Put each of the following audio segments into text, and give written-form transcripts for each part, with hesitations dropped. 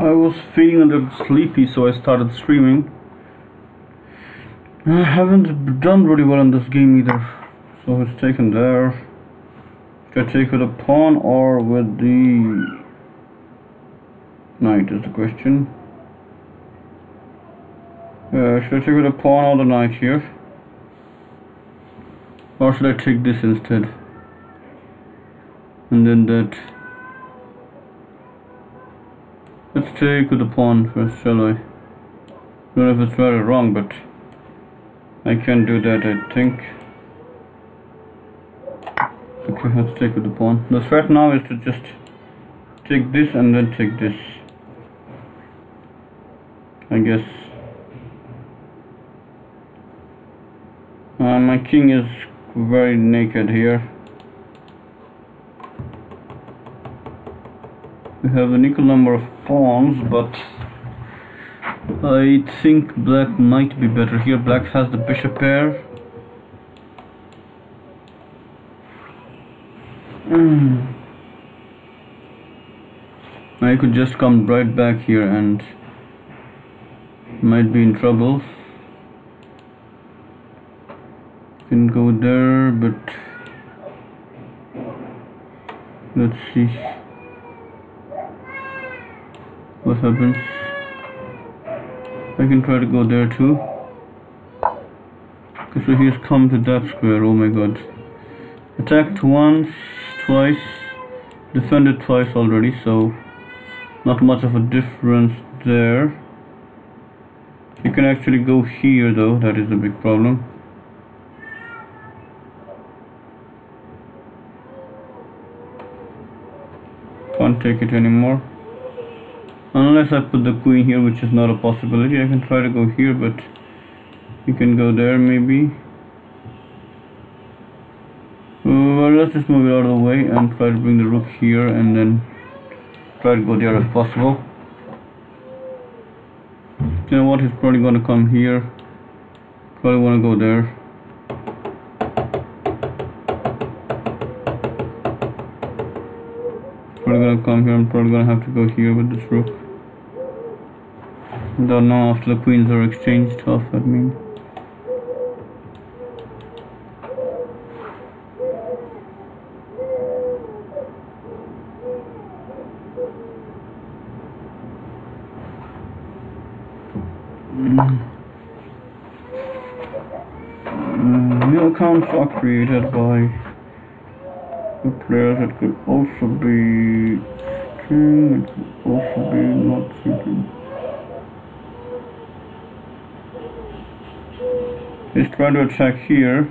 I was feeling a little sleepy, so I started streaming. I haven't done really well in this game either, so it's taken there. Should I take with a pawn or with the knight is the question. Should I take with a pawn or the knight here? Or should I take this instead? And then that. Let's take with the pawn first, shall I? Don't know if it's right or wrong, but I can do that, I think. Okay, let's take with the pawn. The threat now is to just take this and then take this, I guess. My king is very naked here. We have an equal number of pawns, but I think black might be better here. Black has the bishop pair. I could just come right back here and might be in trouble. Can go there, but let's see what happens. I can try to go there too. Okay, so he's come to that square. Oh my god. Attacked once, twice, defended twice already, so not much of a difference there. You can actually go here though, that is the big problem. Can't take it anymore. Unless I put the queen here, which is not a possibility. I can try to go here, but you can go there maybe. Well, let's just move it out of the way and try to bring the rook here and then try to go there if possible. You know what, he's probably going to come here. Probably want to go there. Probably going to come here. I'm probably going to have to go here with this rook. Don't know after the queens are exchanged off, I mean. New accounts are created by the players. It could also be string, it could also be not string. He's trying to attack here.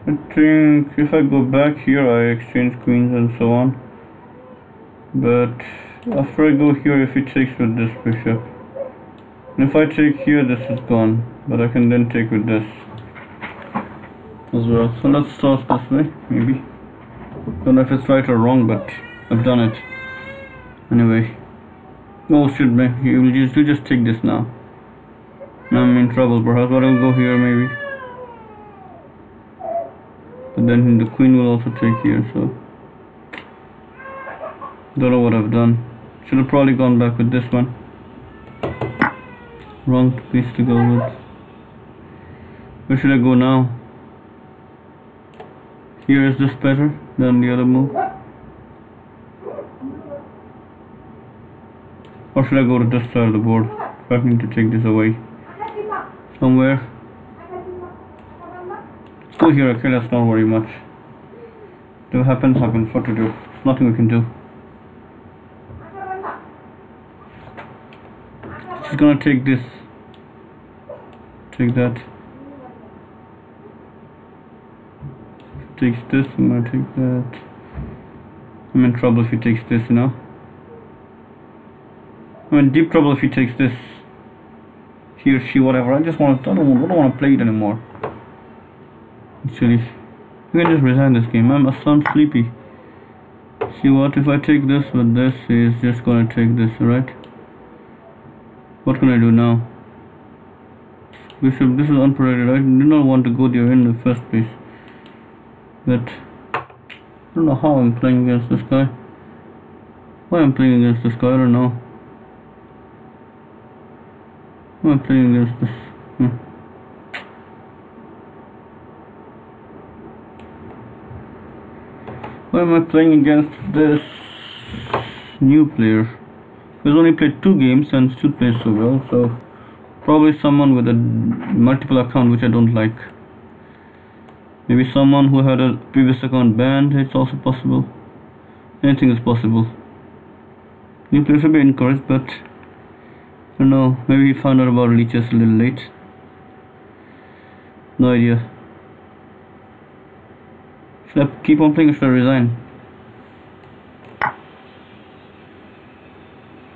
I think if I go back here I exchange queens and so on, but after I go here, if he takes with this bishop, and if I take here, this is gone, but I can then take with this as well. So let's start this way, maybe. Don't know if it's right or wrong, but I've done it anyway. Oh, should be. You just take this now. I'm in trouble perhaps, but I'll go here maybe. But then the queen will also take here, so don't know what I've done. Should have probably gone back with this one. Wrong piece to go with. Where should I go now? Here, is this better than the other move? Or should I go to this side of the board? Threatening to take this away somewhere. Let's go here. Okay, let's not worry much. If it happens, happens. What to do? There's nothing we can do. She's gonna take this. Take that. If he takes this, I'm gonna take that. I'm in trouble if he takes this, you know. I'm in deep trouble if he takes this. He or she, whatever. I don't want to play it anymore. Actually, you can just resign this game. I'm sleepy. See what? If I take this with this, he's just gonna take this, alright? What can I do now? Bishop, this is unprotected. I did not want to go there in the first place. But I don't know how I'm playing against this guy. Why I'm playing against this guy, I don't know. Why I'm playing against this? Why am I playing against this new player? He's only played 2 games and still plays so well, so probably someone with a multiple account which I don't like. Maybe someone who had a previous account banned, it's also possible. Anything is possible. New players should be encouraged, but I don't know, maybe he found out about leeches a little late. No idea. Should I keep on playing or should I resign?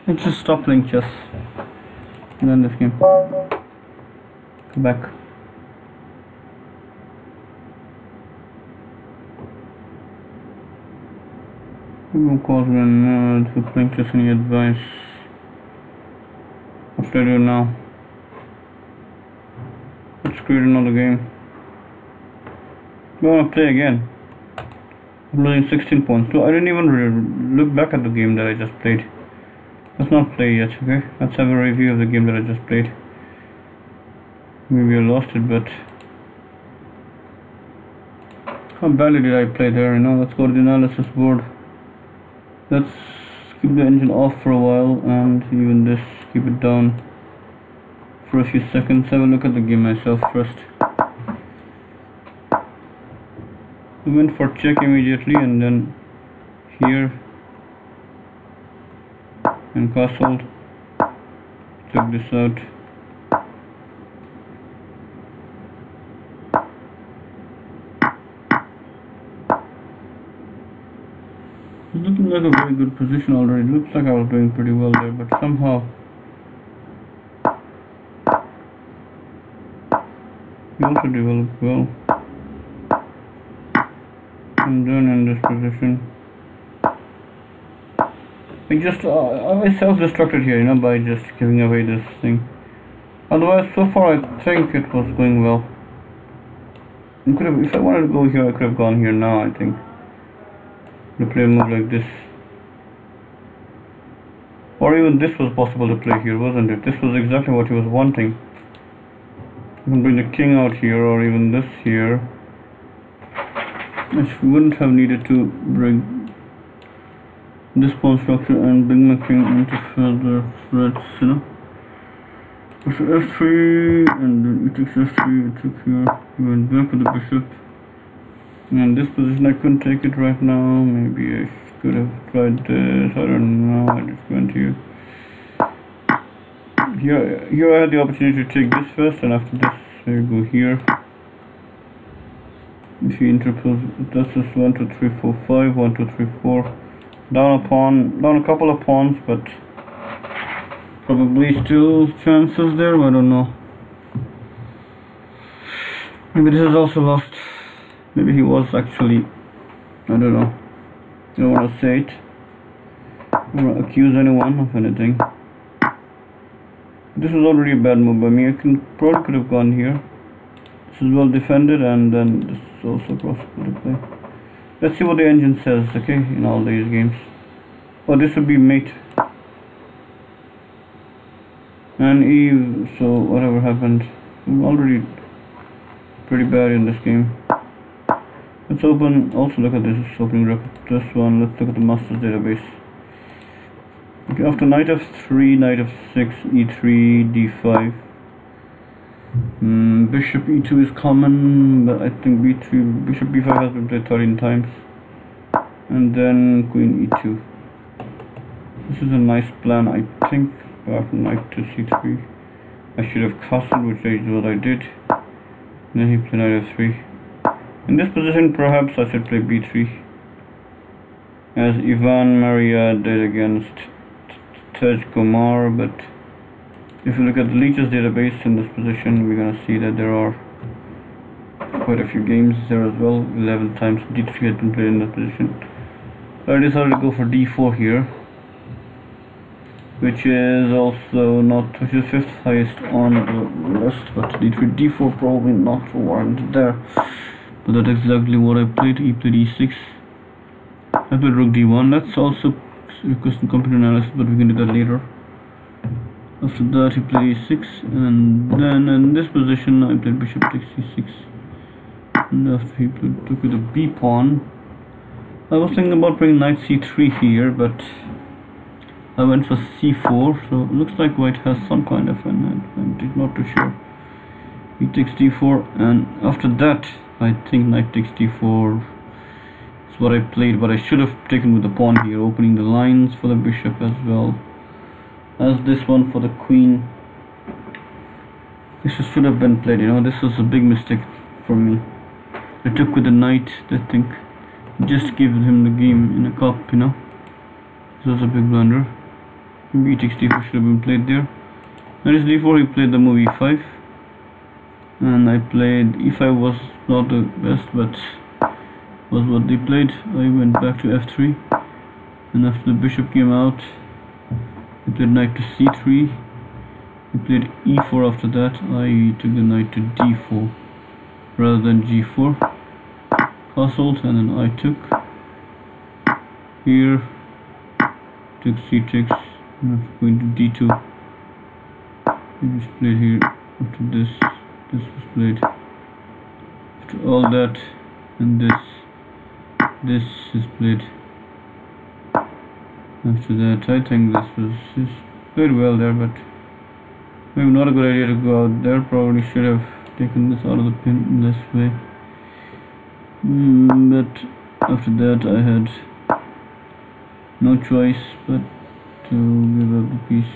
Let's just stop playing chess and end this game. Go back. Of course, when to playing chess, any advice? What should I do now? Let's create another game. I want to play again. I'm losing 16 points. So I didn't even look back at the game that I just played. Let's not play yet, okay? Let's have a review of the game that I just played. Maybe I lost it, but how badly did I play there? You know, let's go to the analysis board. Let's keep the engine off for a while, and even this, keep it down for a few seconds. Have a look at the game myself first. I went for check immediately, and then here and castled. Check this out. It's looking like a very good position already. It looks like I was doing pretty well there, but somehow he also developed well. I'm done in this position. I self-destructed here, you know, by just giving away this thing. Otherwise, so far I think it was going well. If I wanted to go here, I could have gone here now, I think. To play a move like this. Or even this was possible to play here, wasn't it? This was exactly what he was wanting. You can bring the king out here, or even this here. I wouldn't have needed to bring this pawn structure and bring my king into further threats, you know. So f3, and then he takes f3, we took here, we went back with the bishop. And this position I couldn't take it right now. Maybe I could have tried this, I don't know. I just went here. Here I had the opportunity to take this first, and after this I go here. If you interpose, that's just 1, 2, 3, 4, 5, 1, 2, 3, 4. Down a pawn, down a couple of pawns, but probably still chances there, I don't know. Maybe this is also lost. Maybe he was actually, I don't know. I don't want to say it. I don't want to accuse anyone of anything. This is already a bad move by me. I probably could have gone here. This is well defended, and then this is also possible to play. Let's see what the engine says, okay, in all these games. Oh, this would be mate. And Eve, so whatever happened. I'm already pretty bad in this game. Let's open, also look at this, opening this one. Let's look at the master's database. Okay, after knight f3, knight f6, e3, d5. Bishop e2 is common, but I think b3, bishop b5 has been played 13 times. And then queen e2. This is a nice plan, I think. After knight to c3, I should have castled, which is what I did. And then he played knight f3. In this position, perhaps I should play b3, as Ivan Maria did against Tej Kumar. But if you look at the Leech's database in this position, we're gonna see that there are quite a few games there as well. 11 times d3 had been played in that position. I decided to go for d4 here, which is also not, which is 5th highest on the list, but d3, d4 probably not warranted there. But that's exactly what I played. He played e6. I played rook d1. Let's also request computer analysis, but we can do that later. After that he played e6, and then in this position I played bishop takes c6, and after he took with the b pawn, I was thinking about playing knight c3 here, but I went for c4, so it looks like white has some kind of an advantage, not too sure. He takes d4, and after that I think knight takes d4 is what I played, but I should have taken with the pawn here, opening the lines for the bishop as well as this one for the queen. This should have been played, you know. This was a big mistake for me. I took with the knight, I think, just gave him the game in a cup, you know. This was a big blunder. B takes d4 should have been played there. There is d4, he played the move e5, and I played e5 was not the best, but was what they played. I went back to f3, and after the bishop came out, he played knight to c3. He played e4 after that. I took the knight to d4 rather than g4. Castled, and then I took here, took c6, and after going to d2, he just played here. After this was played. After all that, and this is played. After that, I think this was just played well there, but maybe not a good idea to go out there. Probably should have taken this out of the pin in this way. But after that, I had no choice but to give up the piece.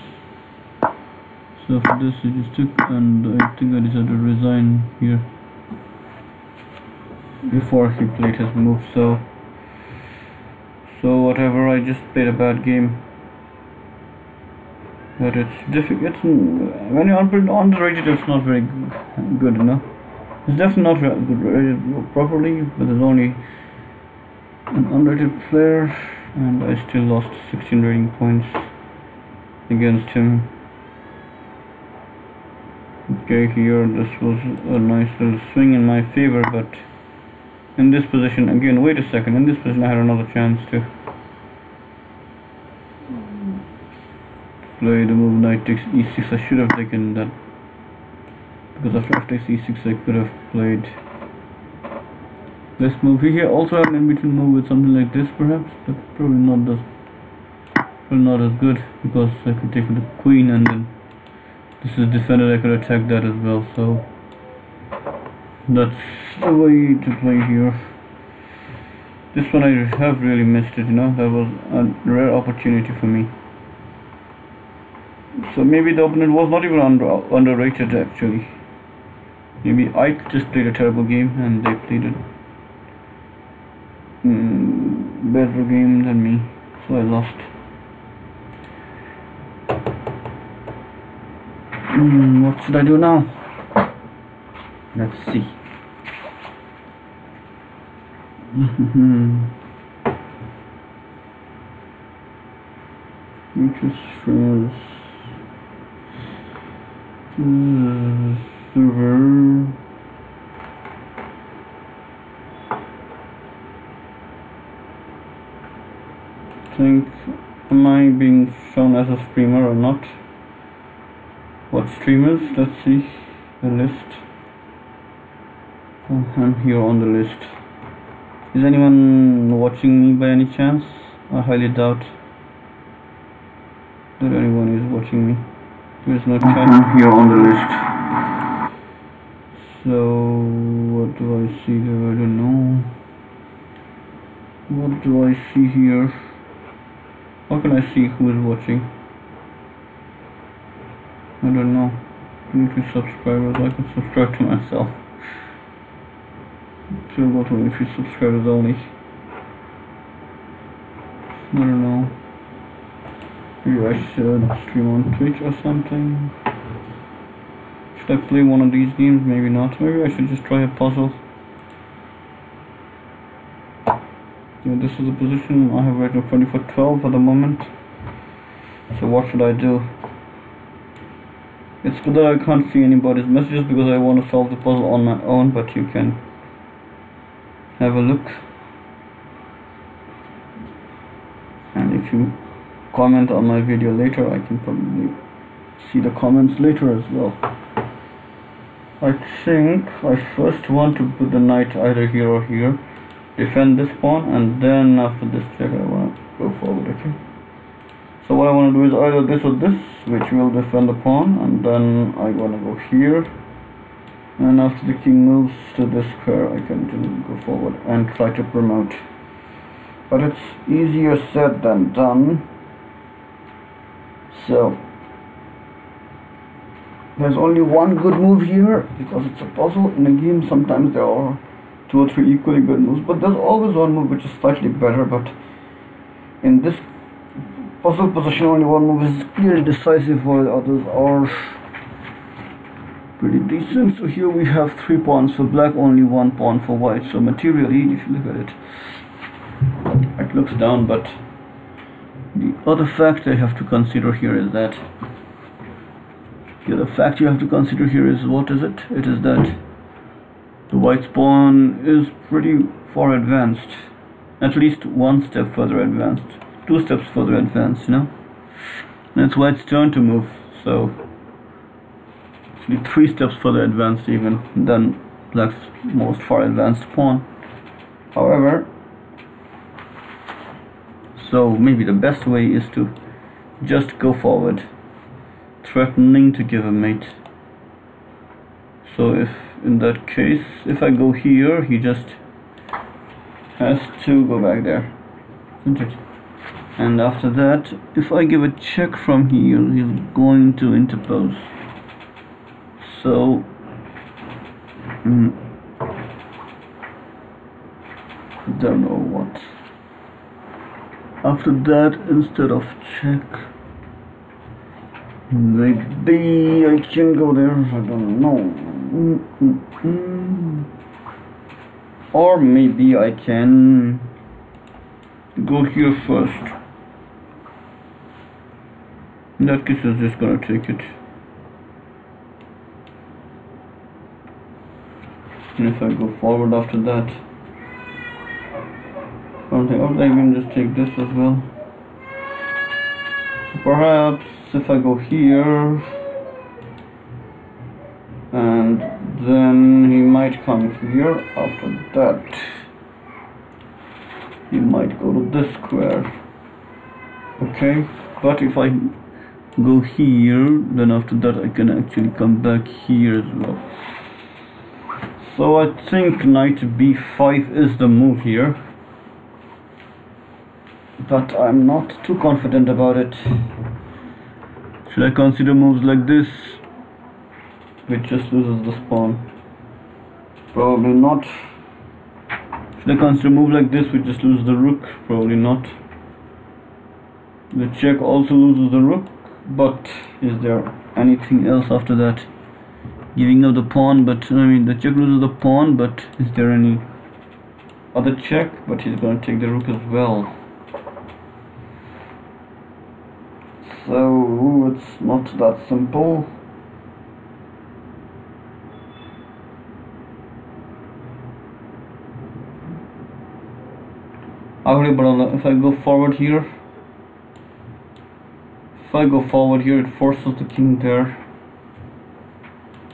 So after this, I just took, and I think I decided to resign here before he played his move. So whatever, I just played a bad game. But it's difficult. When you're underrated, it's not very good, you know. It's definitely not rated properly, but there's only an underrated player, and I still lost 16 rating points against him. Okay, here this was a nice little swing in my favor, but in this position, again, wait a second, in this position I had another chance to play the move knight takes e6. I should have taken that, because after f takes e6 I could have played this move here. Also have an in-between move with something like this perhaps, but probably not as good, because I could take with the queen, and then this is defended, I could attack that as well. So that's the way to play here. This one I have really missed it, you know. That was a rare opportunity for me. So maybe the opponent was not even underrated actually. Maybe I just played a terrible game and they played a better game than me, so I lost. What should I do now? Let's see. Interest from server. Think, am I being shown as a streamer or not? What streamers? Let's see the list. Oh, I'm here on the list. Is anyone watching me by any chance? I highly doubt that anyone is watching me. There is no chance. I'm here on the list. So what do I see there? I don't know. What do I see here? How can I see who is watching? I don't know. 23 subscribers. I can subscribe to myself. So go to 23 subscribers only. I don't know. Maybe I should stream on Twitch or something. Should I play one of these games? Maybe not. Maybe I should just try a puzzle. Yeah, this is the position. I have rating of 24-12 at the moment. So what should I do? It's good that I can't see anybody's messages because I want to solve the puzzle on my own, but you can have a look. And if if you comment on my video later, I can probably see the comments later as well. I think I first want to put the knight either here or here, defend this pawn, and then after this check I want to go forward. Okay, so what I want to do is either this or this, which will defend the pawn, and then I want to go here, and after the king moves to this square I can go forward and try to promote. But it's easier said than done. So there's only one good move here, because it's a puzzle. In a game sometimes there are 2 or 3 equally good moves, but there's always one move which is slightly better. But in this puzzle position only one move is clearly decisive, while others are pretty decent. So here we have 3 pawns for black, only 1 pawn for white. So materially, if you look at it, it looks down, but the other fact I have to consider here is that the other fact you have to consider here is, what is it? It is that the white pawn is pretty far advanced, at least 1 step further advanced, 2 steps further advanced, you know. And it's white's turn to move, so actually 3 steps further advanced even than black's most far advanced pawn. However, so maybe the best way is to just go forward, threatening to give a mate. So if in that case, if I go here, he just has to go back there, isn't it? And after that, if I give a check from here, he's going to interpose. So don't know what. After that, instead of check, maybe I can go there. I don't know. Or maybe I can go here first. In that case, I'm just gonna take it. And if I go forward after that, I can just take this as well. So perhaps if I go here, and then he might come here. After that, he might go to this square. Okay, but if I go here, then after that I can actually come back here as well. So I think knight b5 is the move here, but I'm not too confident about it. Should I consider moves like this, which just loses the pawn? Probably not. Should I consider a move like this, which just loses the rook? Probably not. The check also loses the rook, but is there anything else after that? Giving up the pawn, but I mean the check loses the pawn, but is there any other check? But he's going to take the rook as well. So it's not that simple. If I go forward here, it forces the king there.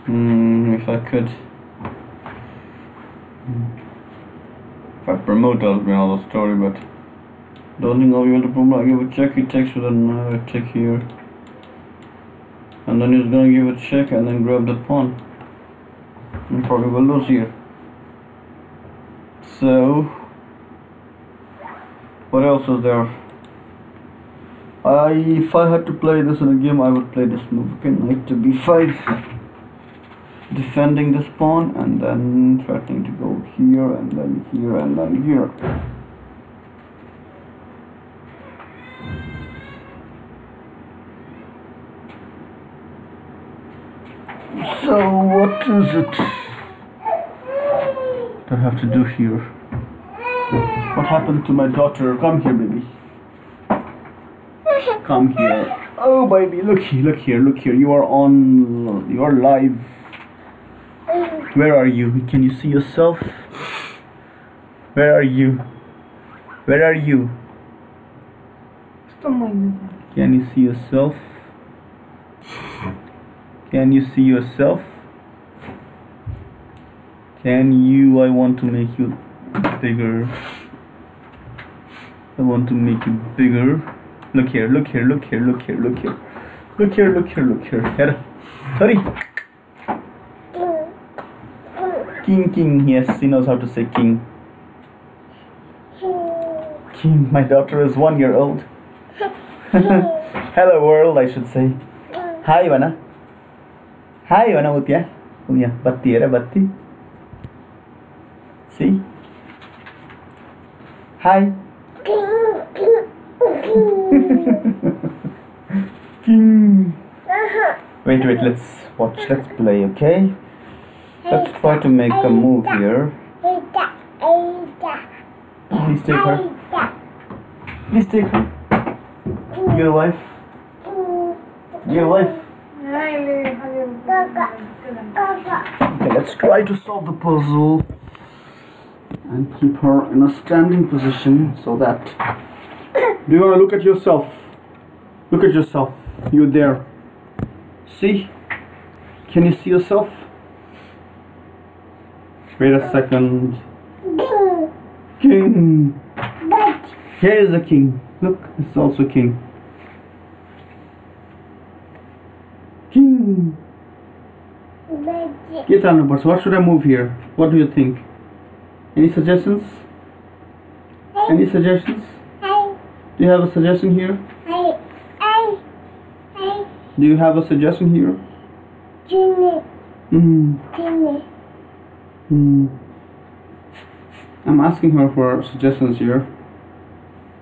If I could, if I promote, that'll be another story, but don't think I'll be able to promote. I give a check, he takes with a check here, and then he's gonna give a check and then grab the pawn, and probably will lose here. So what else is there? If I had to play this in a game, I would play this move. Okay, knight to b5, defending this pawn, and then threatening to go here, and then here, and then here. So what is it that I have to do here? What happened to my daughter? Come here, baby. Come here. Oh, baby, look here. You are live. Where are you? Can you see yourself? Where are you? Can you see yourself? Can you see yourself? Can you? I want to make you bigger. I want to make you bigger. Look here, look here, look here, look here, look here. Look here, look here, look here. Here. Sorry. King, king. Yes, he knows how to say king. King. My daughter is 1 year old. Hello world, I should say. Hi, Ivana. Hi, Ivana Utya. Oh yeah, batti hai, batti. See? Hi. King. Wait, let's watch, let's play, okay? Let's try to make a move here. Please take her. Please take her. Your wife. Your wife. Okay, let's try to solve the puzzle and keep her in a standing position so that... Do you want to look at yourself? Look at yourself. You're there. See? Can you see yourself? Wait a second. King. Here is the king. Look, it's also king. King. What should I move here? What do you think? Any suggestions? Any suggestions? Do you have a suggestion here? Do you have a suggestion here? I'm asking her for suggestions here.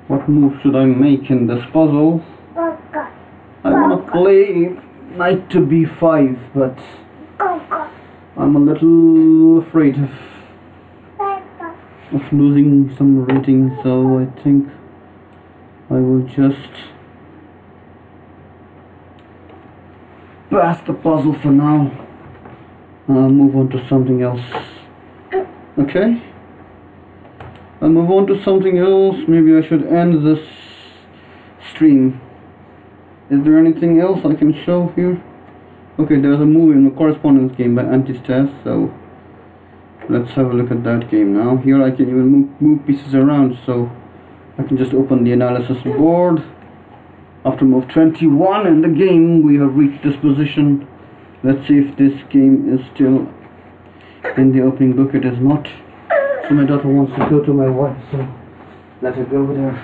What move should I make in this puzzle? I want to play knight to b5, but I'm a little afraid of losing some rating, so I think I will just pass the puzzle for now. I'll move on to something else. Okay? I'll move on to something else. Maybe I should end this stream. Is there anything else I can show here? Okay, there's a move in the correspondence game by Antistas, so let's have a look at that game now. Here I can even move pieces around, so I can just open the analysis board. After move 21 in the game, we have reached this position. Let's see if this game is still in the opening book. It is not. So my daughter wants to go to my wife, so let her go over there.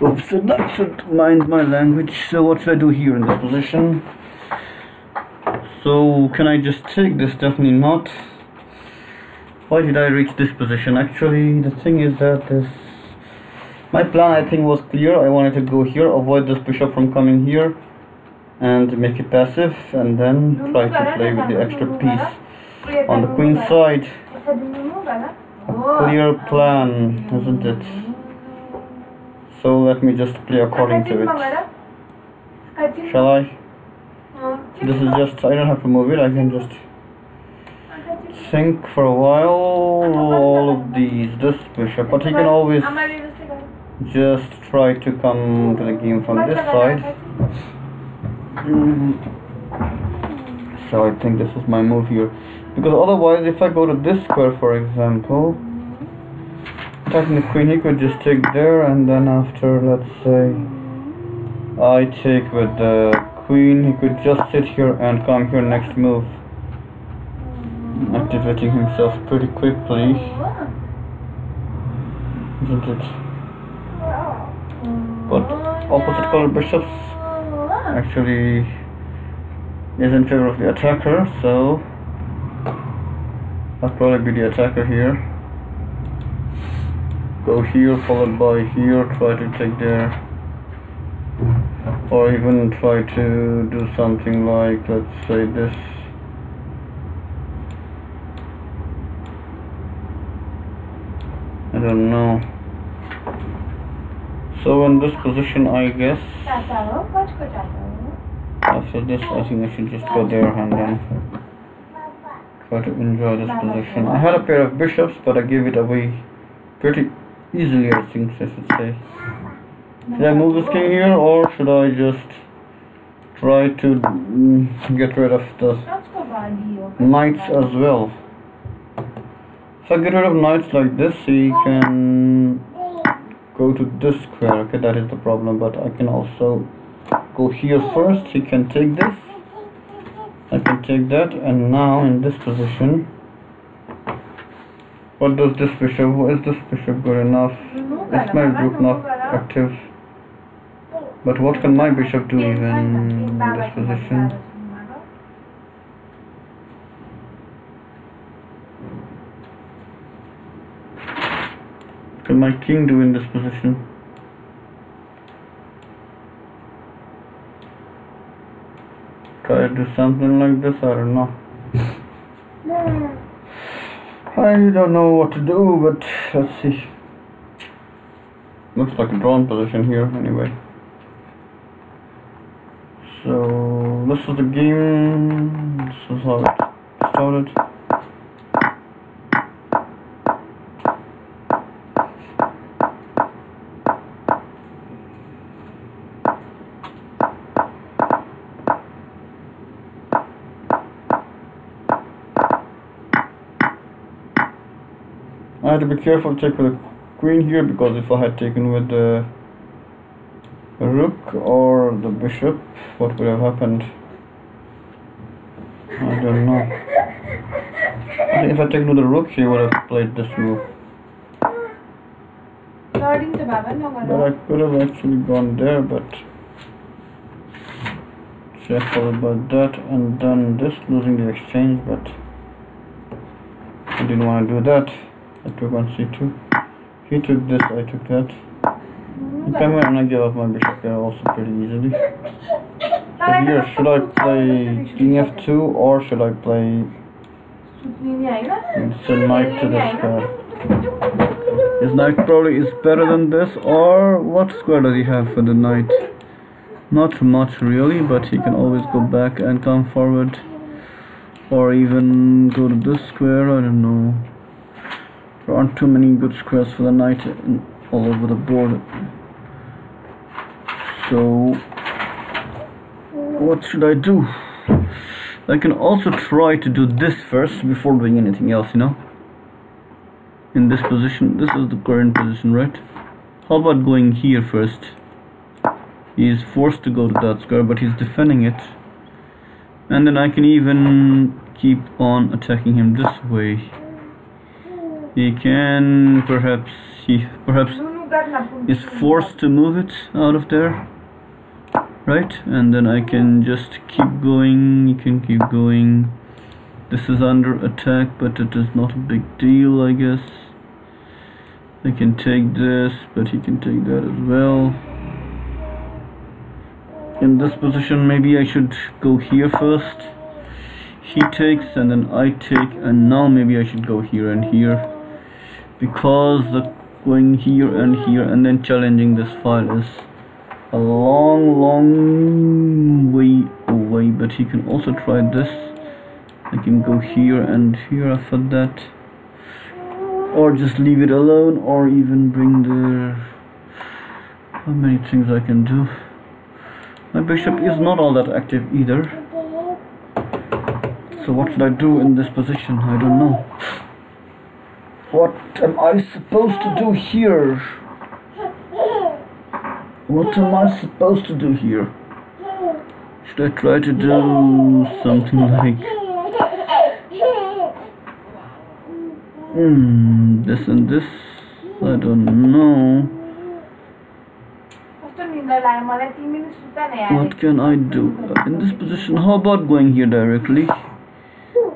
Oops, I should mind my language. So what should I do here in this position? So can I just take this? Definitely not. Why did I reach this position? Actually, the thing is that my plan, I think, was clear. I wanted to go here, avoid this bishop from coming here, and make it passive, and then try to play with the extra piece on the queen side. A clear plan, isn't it? So let me just play according to it. Shall I? This is just, I don't have to move it, I can just think for a while. All of these, this bishop, but he can always just try to come to the game from this side. So I think this is my move here, because otherwise if I go to this square, for example, attacking the queen, he could just take there, and then after, let's say, I take with the queen, he could just sit here and come here next move, activating himself pretty quickly, isn't it? But opposite color bishops actually is in favor of the attacker, so I'll probably be the attacker here. Go here, followed by here, try to take there, or even try to do something like, let's say, this. I don't know. So in this position, I guess after this, I think I should just go there and then try to enjoy this position. I had a pair of bishops, but I gave it away pretty easily, I think I should say. Should I move this king here, or should I just try to get rid of the knights as well? If I get rid of knights like this, he can go to this square. Okay, that is the problem, but I can also go here first. He can take this, I can take that, and now in this position, what does this bishop, is this bishop good enough? Is my rook not active? But what can my bishop do even in this position? What can my king do in this position? Try to do something like this, I don't know. I don't know what to do, but let's see. Looks like a drawn position here anyway. So this is the game. This is how it started. I had to be careful to take with the queen here, because if I had taken with the rook or the bishop, what would have happened? I don't know. I think if I had taken with the rook, he would have played this move. But I could have actually gone there, but careful about that, and done this, losing the exchange, but I didn't want to do that. I took on c2. He took this, I took that. He came here and I gave up my bishop here also pretty easily. So here, should I play king f2, or should I play it's a knight to this square? His knight probably is better than this, or what square does he have for the knight? Not much really, but he can always go back and come forward, or even go to this square, I don't know. There aren't too many good squares for the knight all over the board. So what should I do? I can also try to do this first before doing anything else, you know. In this position, this is the current position, right? How about going here first? He is forced to go to that square, but he's defending it. And then I can even keep on attacking him this way. He can perhaps is forced to move it out of there, right? And then I can just keep going. You can keep going. This is under attack, but it is not a big deal, I guess. I can take this, but he can take that as well. In this position, maybe I should go here first. He takes and then I take, and now maybe I should go here and here, because the going here and then challenging this file is a long way away. But he can also try this. I can go here and here after that, or just leave it alone, or even bring the... How many things I can do? My bishop is not all that active either. So what should I do in this position? I don't know. What am I supposed to do here? What am I supposed to do here? Should I try to do something like this and this? I don't know. What can I do in this position? How about going here directly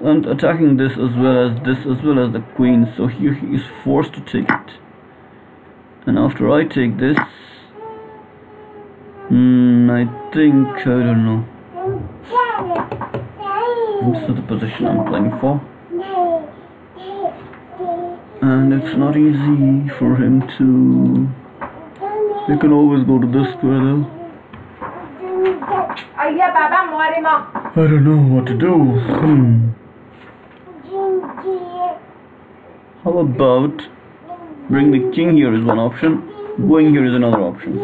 and attacking this as well as the queen? So here he is forced to take it, and after I take this, I think, I don't know. This is the position I'm playing for, and it's not easy for him to... You can always go to this square though. I don't know what to do. How about bring the king here is one option, going here is another option.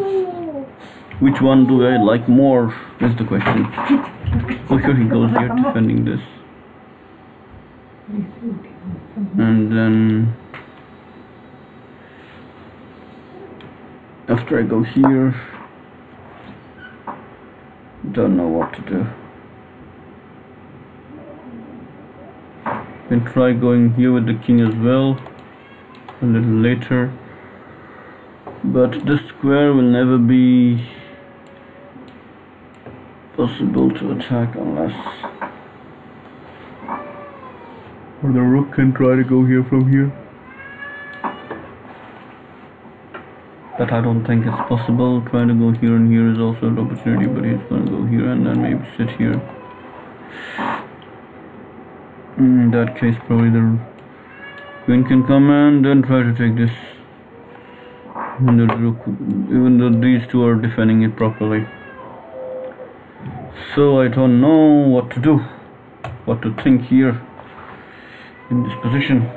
Which one do I like more is the question. Oh, sure, he goes here defending this. And then after I go here, don't know what to do. Can try going here with the king as well a little later, but this square will never be possible to attack unless, or the rook can try to go here from here, but I don't think it's possible. Trying to go here and here is also an opportunity, but he's going to go here and then maybe sit here. In that case, probably the queen can come and then try to take this, even though these two are defending it properly. So I don't know what to do, what to think here in this position.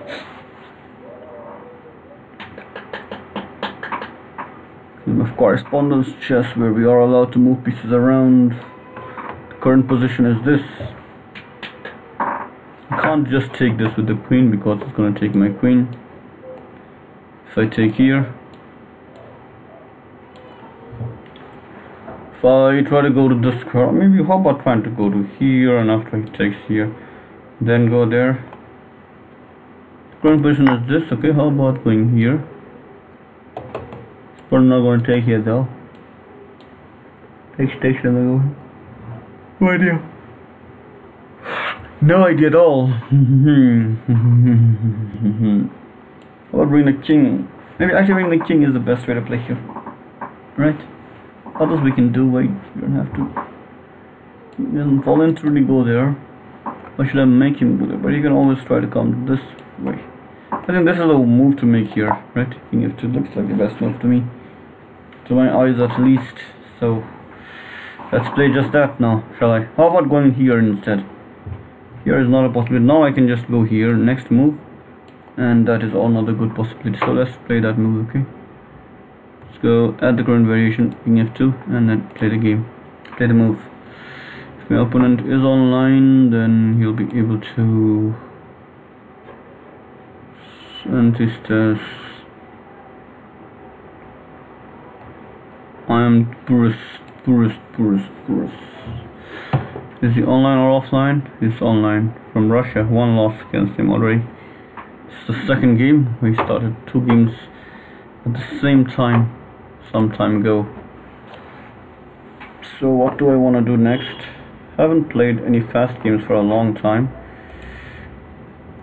Game of correspondence chess, where we are allowed to move pieces around. The current position is this. I can't just take this with the queen because it's going to take my queen. If I take here, if I try to go to this square, maybe how about trying to go to here, and after he takes here, then go there. The current position is this. Okay, how about going here? But I'm not going to take here though. Takes, let me go. No idea. No idea at all. How about bring the king? Maybe actually bring the king is the best way to play here. Right? Others we can do, wait, you don't have to. You can voluntarily go there. Or should I make him go there? But you can always try to come this way. I think this is a move to make here, right? King f2 looks like the best move to me. To my eyes at least. So let's play just that now, shall I? How about going here instead? Here is not a possibility. Now I can just go here, next move. And that is another good possibility. So let's play that move, okay? Let's go add the current variation, king f2, and then play the game. Play the move. If my opponent is online, then he'll be able to anti-stash. I am purist. Is he online or offline? He's online. From Russia. One loss against him already. It's the second game. We started 2 games at the same time some time ago. So what do I want to do next? Haven't played any fast games for a long time,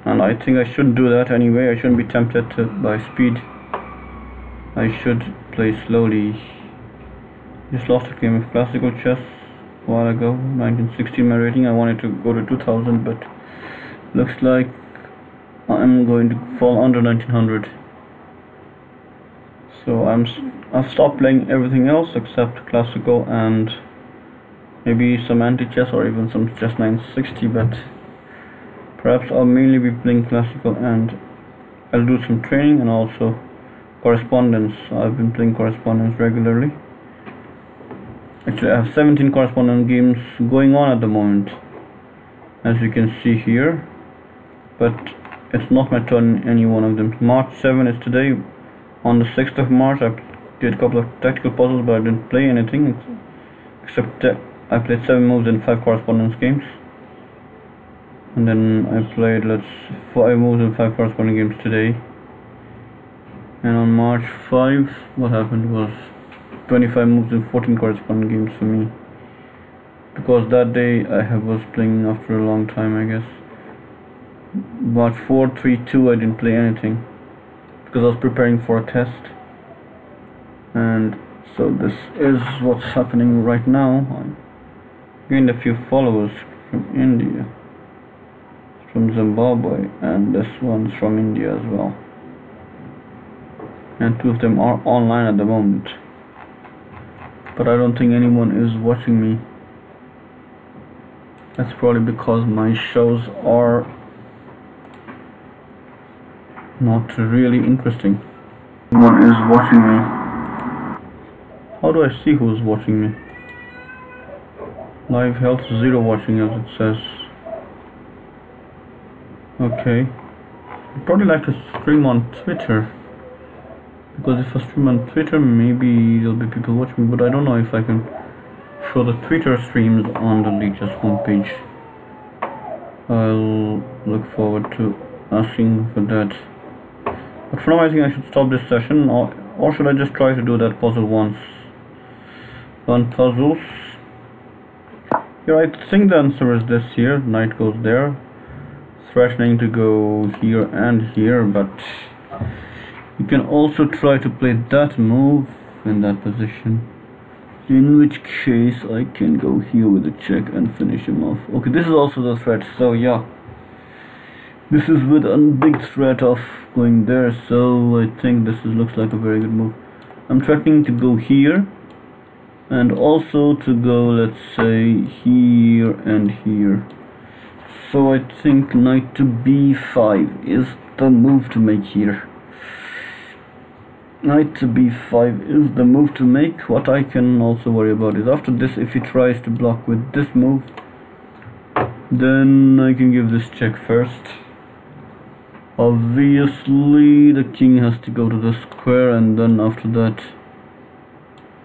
and I think I shouldn't do that anyway. I shouldn't be tempted by speed. I should play slowly. Just lost a game of classical chess a while ago, 1960 my rating. I wanted to go to 2000, but looks like I'm going to fall under 1900. So I've stopped playing everything else except classical and maybe some anti-chess or even some chess 960, but perhaps I'll mainly be playing classical, and I'll do some training and also correspondence. I've been playing correspondence regularly. Actually, I have 17 correspondence games going on at the moment, as you can see here, but it's not my turn in any one of them. March 7 is today. On the 6th of March I did a couple of tactical puzzles, but I didn't play anything except I played 7 moves in 5 correspondence games, and then I played 5 moves in 5 correspondence games today. And on March 5 what happened was 25 moves in 14 correspondence games for me, because that day I was playing after a long time, I guess. March 4, 3, 2 I didn't play anything because I was preparing for a test, and so this is what's happening right now. I gained a few followers from India, from Zimbabwe, and this one's from India as well, and 2 of them are online at the moment, but I don't think anyone is watching me. That's probably because my shows are not really interesting. Someone is watching me. How do I see who's watching me? Live health 0 watching, as it says. Okay. I'd probably like to stream on Twitter, because if I stream on Twitter, maybe there'll be people watching me, but I don't know if I can show the Twitter streams on the Leech's homepage. I'll look forward to asking for that. But for now, I think I should stop this session, or should I just try to do that puzzle once? On puzzles. Here, I think the answer is this here. Knight goes there, threatening to go here and here, but you can also try to play that move in that position, in which case I can go here with a check and finish him off. Okay, this is also the threat, so yeah, this is with a big threat of going there, so I think this looks like a very good move. I'm threatening to go here, and also to go, let's say, here and here. So I think knight to b5 is the move to make here. Knight to b5 is the move to make. What I can also worry about is after this, if he tries to block with this move, then I can give this check first. Obviously the king has to go to the square, and then after that,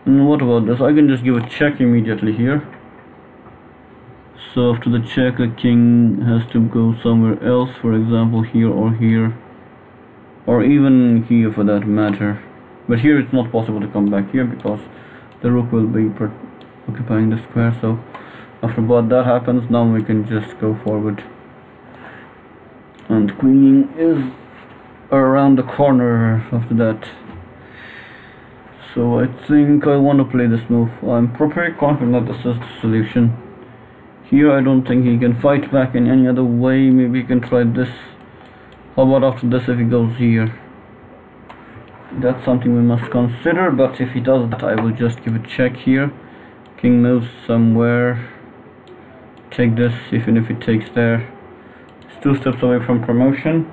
and what about this? I can just give a check immediately here. So after the check, the king has to go somewhere else, for example here, or even here for that matter. But here it's not possible to come back here because the rook will be occupying the square. So after that happens, now we can just go forward, and queening is around the corner after that. So I think I want to play this move. I'm pretty confident that this is the solution. Here I don't think he can fight back in any other way. Maybe he can try this. How about after this if he goes here? That's something we must consider, but if he does that, I will just give a check here. King moves somewhere. Take this, even if he takes there. It's 2 steps away from promotion.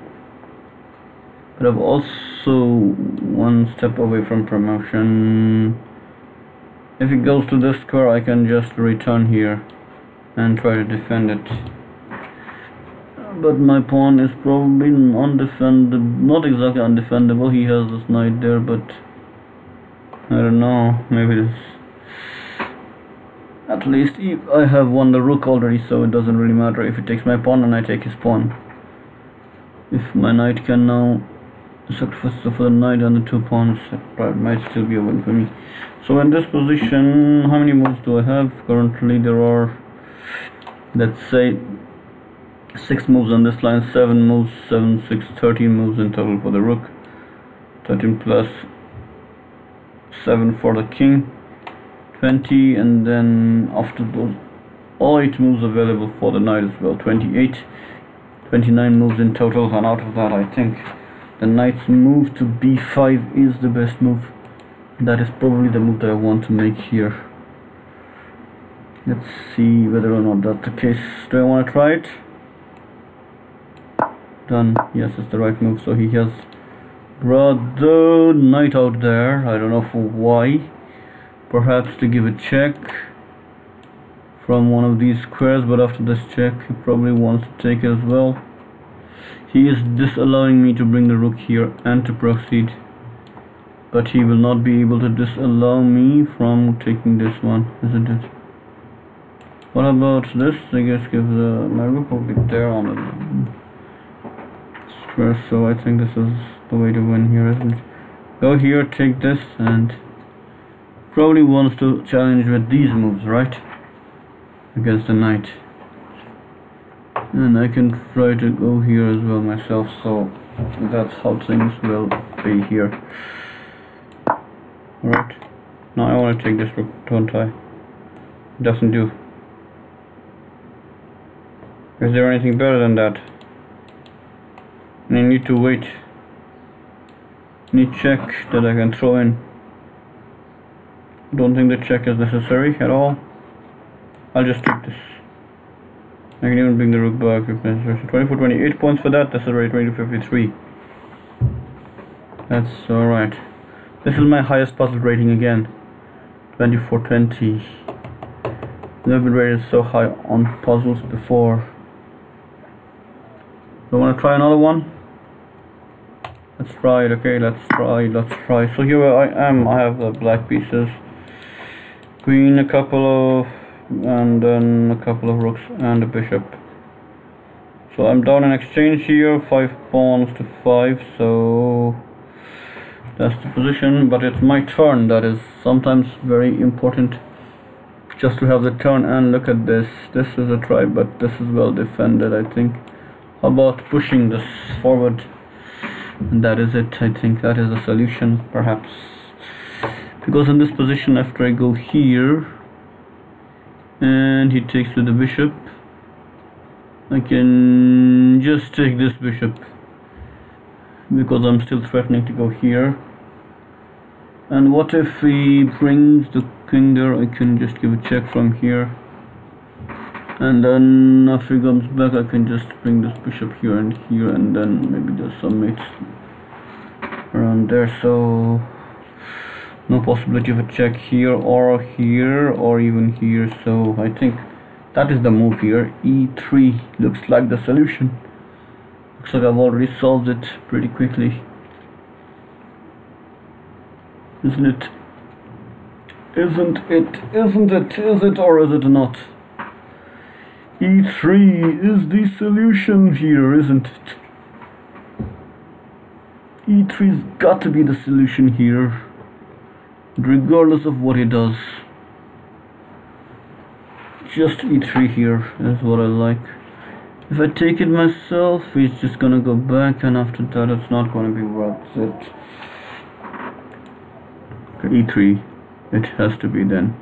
But I'm also 1 step away from promotion. If it goes to this square, I can just return here and try to defend it. But my pawn is probably undefendable, not exactly undefendable. He has this knight there, but I don't know, maybe this. At least I have won the rook already, so it doesn't really matter if he takes my pawn and I take his pawn. If my knight can now sacrifice for the knight and the 2 pawns, that might still be a win for me. So in this position, how many moves do I have? Currently there are, let's say, 6 moves on this line, 7 moves, 7, 6, 13 moves in total for the rook, 13 plus 7 for the king, 20, and then after those, all 8 moves available for the knight as well, 28, 29 moves in total, and out of that I think the knight's move to b5 is the best move. That is probably the move that I want to make here. Let's see whether or not that's the case. Do I want to try it? Done. Yes, it's the right move. So he has brought the knight out there. I don't know for why. Perhaps to give a check from one of these squares, but after this check he probably wants to take it as well. He is disallowing me to bring the rook here and to proceed, but he will not be able to disallow me from taking this one, isn't it? What about this? I guess give my rook will be there on the square, so I think this is the way to win here, isn't it? Go here, take this, and probably wants to challenge with these moves, right? Against the knight. And I can try to go here as well myself, so that's how things will be here. Alright, now I want to take this rook, don't I? It doesn't do. Is there anything better than that? And I need to wait. Need check that I can throw in. Don't think the check is necessary at all. I'll just take this. I can even bring the rook back if necessary. So 24, 28 points for that. That's already 20 to 53. That's alright. This is my highest puzzle rating again. 2420. Never been rated so high on puzzles before. Do you want to try another one? Let's try it. Okay, let's try. So here I am. I have the black pieces. Queen, a couple of, and then a couple of rooks and a bishop. So I'm down in exchange here, 5 pawns to 5, so that's the position, but it's my turn. That is sometimes very important, just to have the turn. And look at this. This is a try, but this is well defended, I think. How about pushing this forward? And that is it. I think that is the solution, perhaps. Because in this position, after I go here and he takes with the bishop, I can just take this bishop, because I'm still threatening to go here. And what if he brings the king there? I can just give a check from here, and then after he comes back I can just bring this bishop here, and then maybe there's some mates around there, so no possibility of a check here or even here. So I think that is the move here. E3 looks like the solution. Looks like I've already solved it pretty quickly, isn't it? Isn't it, or is it not? E3 is the solution here, isn't it? E3's got to be the solution here, regardless of what he does. Just E3 here is what I like. If I take it myself, he's just gonna go back, and after that it's not gonna be worth it. Okay, E3, it has to be then.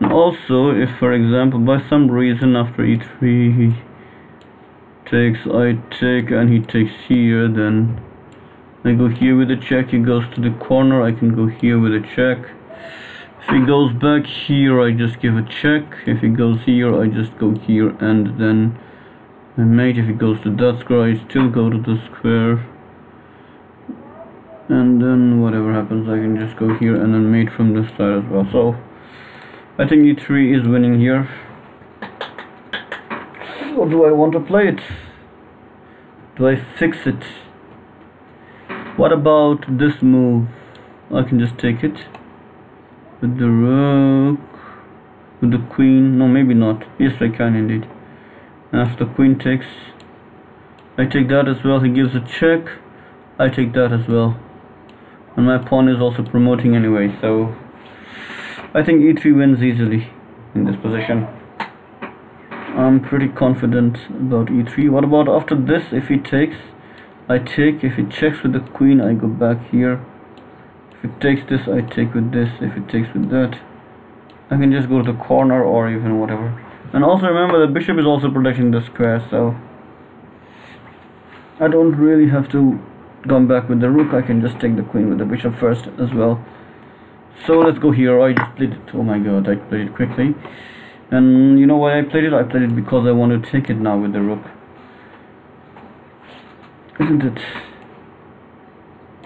And also, if for example by some reason after E3 he takes, I take, and he takes here, then I go here with a check, he goes to the corner, I can go here with a check. If he goes back here, I just give a check. If he goes here, I just go here, and then I mate. If he goes to that square, I still go to the square, and then whatever happens, I can just go here and then mate from this side as well. So I think E3 is winning here. So do I want to play it? Do I fix it? What about this move? I can just take it with the rook, with the queen. No, maybe not. Yes, I can indeed. And after the queen takes, I take that as well. He gives a check, I take that as well, and my pawn is also promoting anyway, so I think E3 wins easily in this position. I'm pretty confident about E3. What about after this? If he takes, I take. If he checks with the queen, I go back here. If it takes this, I take with this. If it takes with that, I can just go to the corner or even whatever. And also remember, the bishop is also protecting the square, so I don't really have to come back with the rook. I can just take the queen with the bishop first as well. So let's go here. I just played it. Oh my god, I played it quickly. And you know why I played it? I played it because I want to take it now with the rook. Isn't it?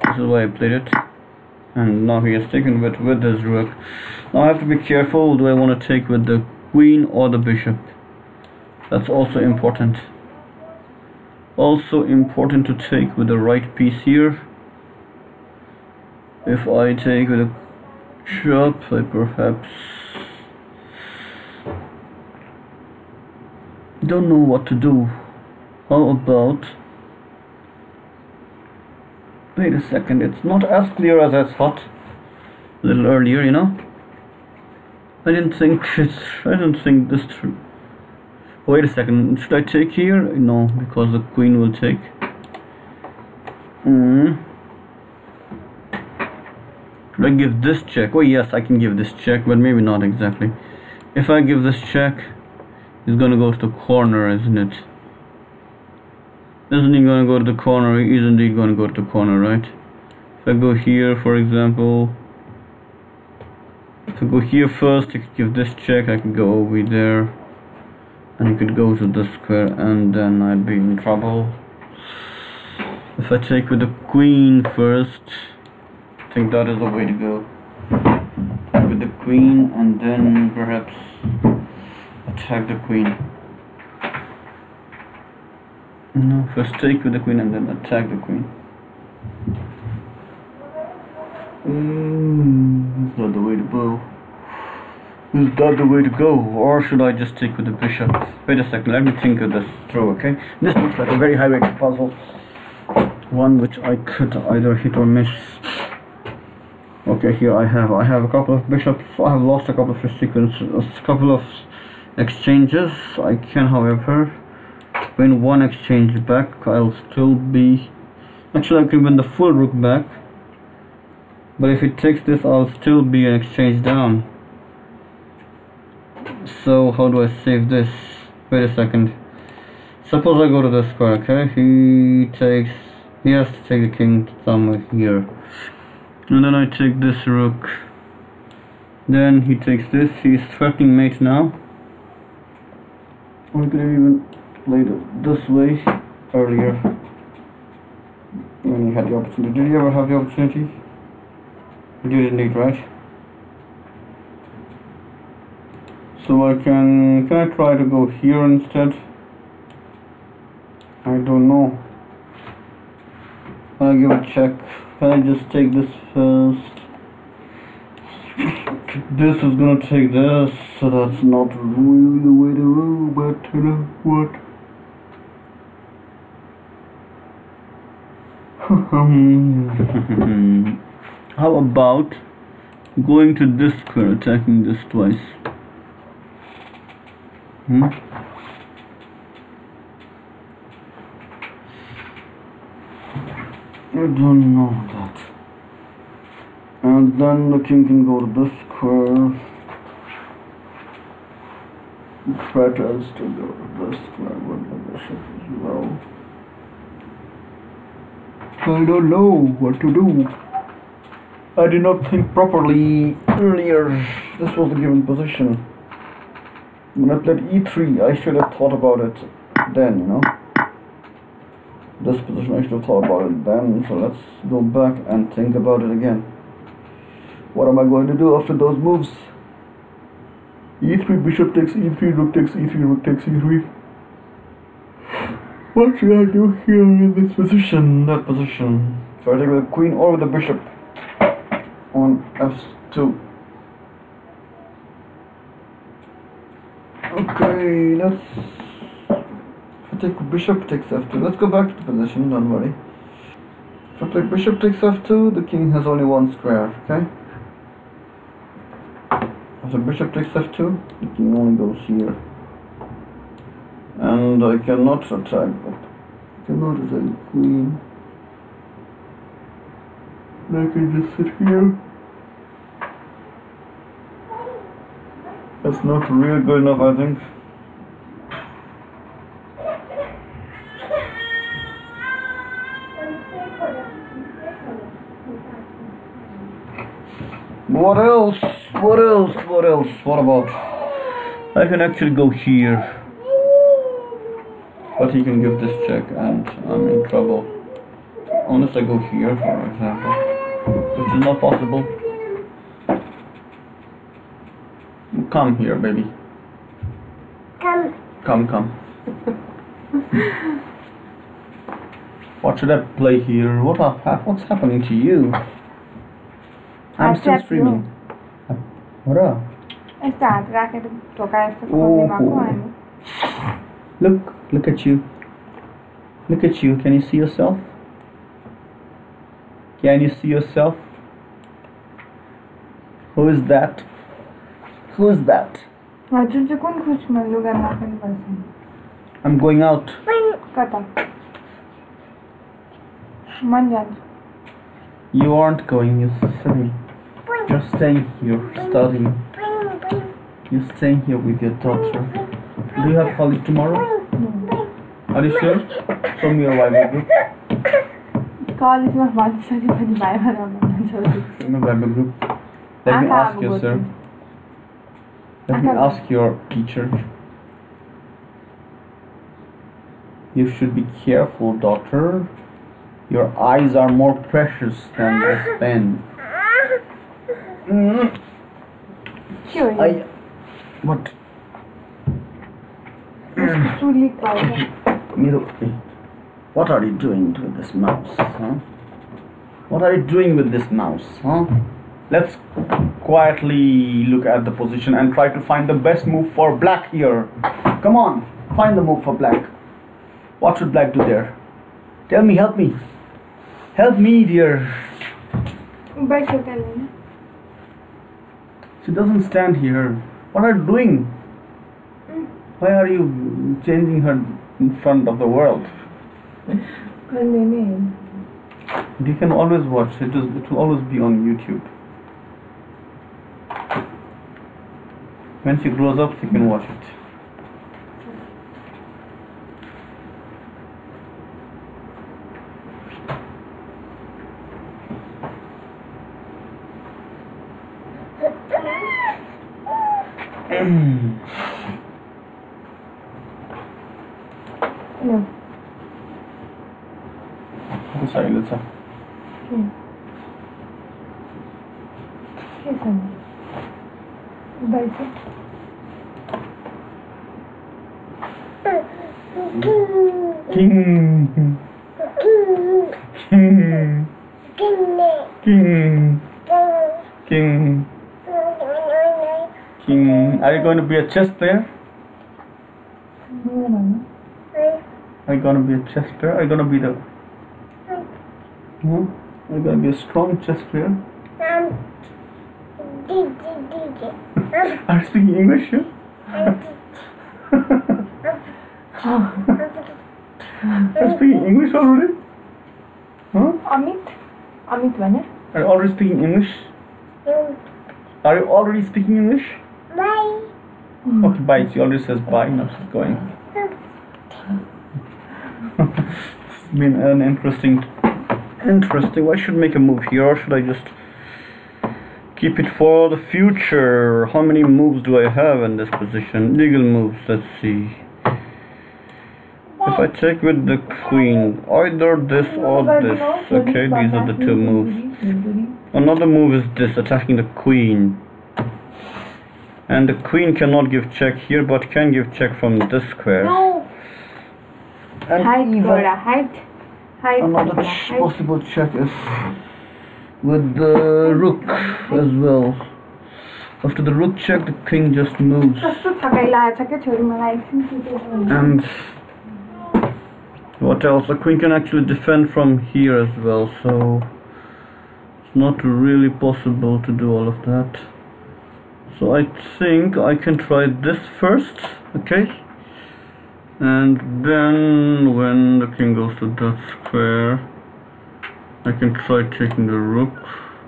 This is why I played it. And now he has taken with his rook. Now I have to be careful. Do I want to take with the queen or the bishop? That's also important. Also important to take with the right piece here. If I take with a chop, I perhaps don't know what to do. How about, wait a second, it's not as clear as I thought a little earlier, you know. I didn't think this through. Wait a second, should I take here? No, because the queen will take. Should I give this check? Oh yes, I can give this check, but maybe not exactly. If I give this check, he's gonna go to the corner, isn't it? Isn't he gonna go to the corner? He is indeed gonna go to the corner, right? If I go here, for example, if I go here first, I could give this check, I could go over there, and he could go to the square, and then I'd be in trouble. If I take with the queen first, I think that is the way to go. With the queen and then perhaps attack the queen. No, first take with the queen and then attack the queen. Is that the way to go? Is that the way to go? Or should I just take with the bishop? Wait a second, let me think of this through, okay? This looks like a very high-rated puzzle. One which I could either hit or miss. Okay, here I have a couple of bishops. I have lost a couple of sequences, a couple of exchanges. I can, however, win one exchange back. I'll still be... Actually, I can win the full rook back. But if it takes this, I'll still be an exchange down. So, how do I save this? Wait a second. Suppose I go to this square, okay? He has to take the king somewhere here. And then I take this rook. Then he takes this. He's threatening mate now. Or I could have even played it this way earlier when he had the opportunity. Did you ever have the opportunity? You did indeed, right? So I can I try to go here instead? I don't know. I'll give a check. Can I just take this first? This is gonna take this, so that's not really the way to go, but you know what? How about going to this square, attacking this twice? I don't know that. And then the king can go to this square. Threat is to go to this square with the bishop as well. I don't know what to do. I did not think properly earlier. This was the given position. When I played e3, I should have thought about it then, you know. This position, I should have thought about it then. So let's go back and think about it again. What am I going to do after those moves? e3, bishop takes e3, rook takes e3, rook takes e3. What should I do here in this position, that position? So I take with the queen or with the bishop on f2. Okay, let's... If I take bishop takes f2, let's go back to the position, don't worry. If I play bishop takes f2, the king has only one square, okay? If the bishop takes f2, the king only goes here. And I cannot attack, but I cannot attack the queen. And I can just sit here. That's not really good enough, I think. What else? What else? What else? What about? I can actually go here. But he can give this check and I'm in trouble. Unless I go here, for example. Which is not possible. Come here, baby. Come. Come. What should I play here? What's happening to you? I'm still streaming. What up? Look at you. Look at you. Can you see yourself? Can you see yourself? Who is that? Who is that? I'm going out. You aren't going, you're staying here, studying. You're staying here with your daughter. Do you have college tomorrow? No. Are you sure? Show me your Bible group. College was one study for the Bible. Show me Bible group. Let me ask you, sir. Let me ask your teacher. You should be careful, daughter. Your eyes are more precious than this pen. Sure. What? Truly quiet. What are you doing with this mouse, huh? What are you doing with this mouse, huh? Let's quietly look at the position and try to find the best move for black here. Come on, find the move for black. What should black do there? Tell me, help me. Help me, dear. She doesn't stand here. What are you doing? Why are you changing her in front of the world? You can always watch it. It will always be on YouTube. When she grows up, she can watch it. No. Sorry, let's Here. Here's one. Bite it. King. Are you going to be a chess player? Are you going to be a chess player? Are you going to be the... Are you going to be a strong chess player? Are you speaking English here? Are you speaking English already? Huh? Amit Vanna? Are you already speaking English? Are you already speaking English? Bye. Okay, bye. She already says bye. Now she's going. It's been an interesting. I should make a move here, or should I just keep it for the future? How many moves do I have in this position? Legal moves. Let's see. If I take with the queen, either this or this. Okay, these are the two moves. Another move is this, attacking the queen. And the queen cannot give check here, but can give check from this square. And another possible check is with the rook as well. After the rook check, the king just moves. And what else? The queen can actually defend from here as well, so it's not really possible to do all of that. So I think I can try this first, okay? And then when the king goes to that square, I can try taking the rook,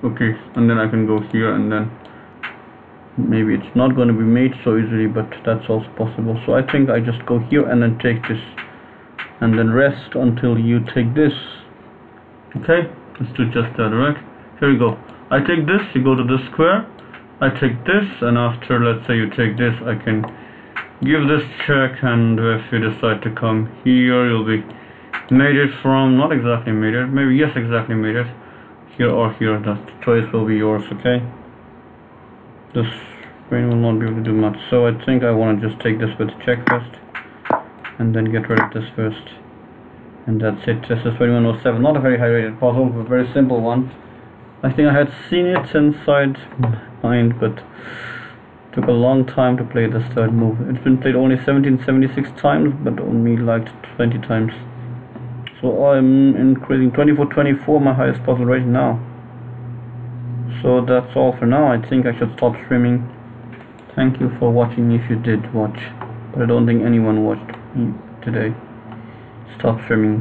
okay? And then I can go here, and then maybe it's not going to be made so easily, but that's also possible. So I think I just go here and then take this, and then rest until you take this. Okay, let's do just that, right? Here we go. I take this, you go to this square, I take this, and after, let's say you take this, I can give this check, and if you decide to come here, you'll be mated from, not exactly mated, maybe yes, exactly mated, here or here. That choice will be yours, okay? This queen will not be able to do much, so I think I want to just take this with check first, and then get rid of this first, and that's it. This is 2107, not a very high rated puzzle, but a very simple one. I think I had seen it inside my mind, but it took a long time to play this third move. It's been played only 1776 times, but only liked 20 times. So I'm increasing 2424, my highest puzzle right now. So that's all for now. I think I should stop streaming. Thank you for watching if you did watch, but I don't think anyone watched me today. Stop streaming.